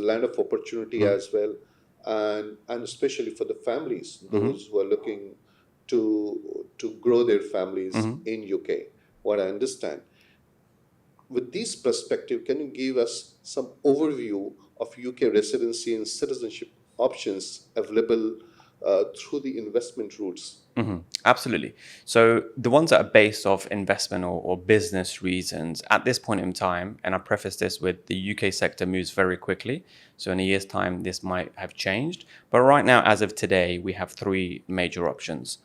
land of opportunity as well, and especially for the families, those who are looking to grow their families in UK. What I understand, with this perspective, can you give us some overview of UK residency and citizenship options available through the investment routes? Absolutely. So the ones that are based off investment or business reasons at this point in time, and I preface this with the UK sector moves very quickly. So in a year's time, this might have changed. But right now, as of today, we have three major options.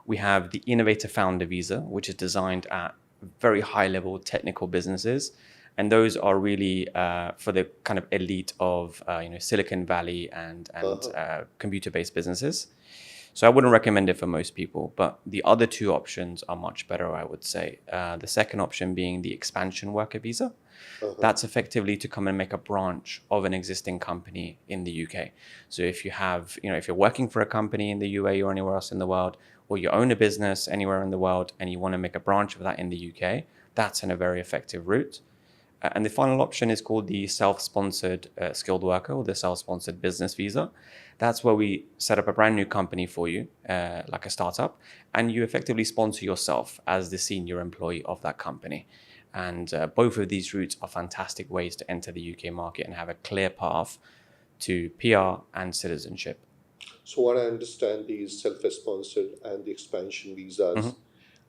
We have the Innovator Founder Visa, which is designed at very high level technical businesses. And those are really for the kind of elite of Silicon Valley and computer-based businesses. So I wouldn't recommend it for most people, but the other two options are much better, I would say. The second option being the expansion worker visa. That's effectively to come and make a branch of an existing company in the UK. So if you have, if you're working for a company in the UAE or anywhere else in the world, or you own a business anywhere in the world and you want to make a branch of that in the UK, that's a very effective route. And the final option is called the self-sponsored skilled worker or the self-sponsored business visa. That's where we set up a brand new company for you, like a startup, and you effectively sponsor yourself as the senior employee of that company. And both of these routes are fantastic ways to enter the UK market and have a clear path to PR and citizenship. So what I understand, these self-sponsored and the expansion visas,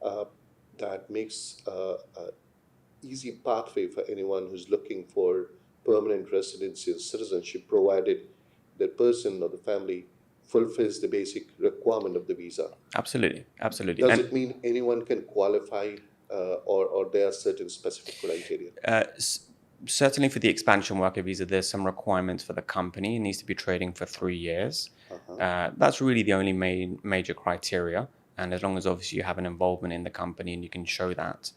uh, that makes a easy pathway for anyone who's looking for permanent residency and citizenship, provided the person or the family fulfills the basic requirement of the visa. Absolutely, absolutely. Does And it mean anyone can qualify, or there are certain specific criteria? certainly for the expansion worker visa, there's some requirements for the company. It needs to be trading for 3 years. That's really the only major criteria. And as long as obviously you have an involvement in the company and you can show that.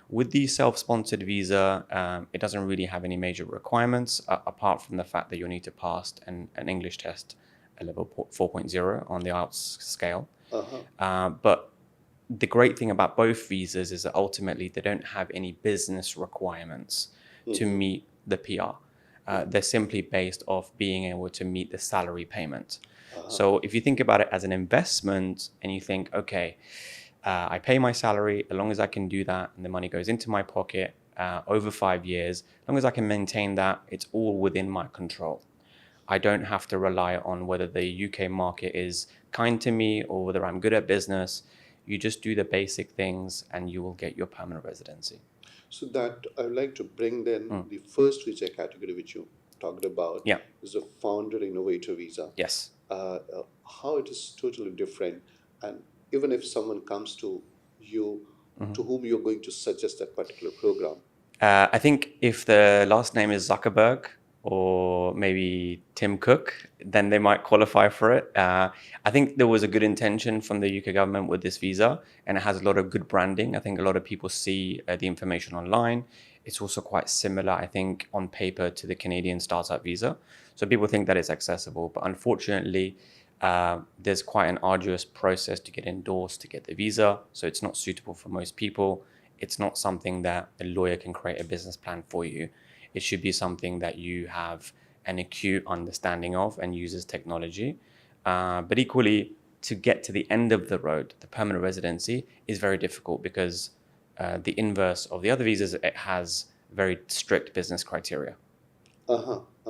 With the self-sponsored visa, it doesn't really have any major requirements apart from the fact that you'll need to pass an English test, a level 4.0 on the IELTS scale. But the great thing about both visas is that ultimately they don't have any business requirements to meet the PR. They're simply based off being able to meet the salary payment. So if you think about it as an investment and you think, okay, I pay my salary, as long as I can do that and the money goes into my pocket over 5 years, as long as I can maintain that, it's all within my control. I don't have to rely on whether the UK market is kind to me or whether I'm good at business. You just do the basic things and you will get your permanent residency. So that I would like to bring then the first visa category which you talked about, Yeah. is a founder innovator visa. Yes. How it is totally different, and even if someone comes to you, to whom you're going to suggest that particular program. I think if the last name is Zuckerberg or maybe Tim Cook, then they might qualify for it. I think there was a good intention from the UK government with this visa, and it has a lot of good branding. I think a lot of people see the information online. It's also quite similar, I think, on paper to the Canadian startup visa. So people think that it's accessible, but unfortunately, there's quite an arduous process to get endorsed to get the visa. So it's not suitable for most people. It's not something that a lawyer can create a business plan for you. It should be something that you have an acute understanding of and uses technology. But equally, to get to the end of the road, the permanent residency is very difficult because the inverse of the other visas, it has very strict business criteria.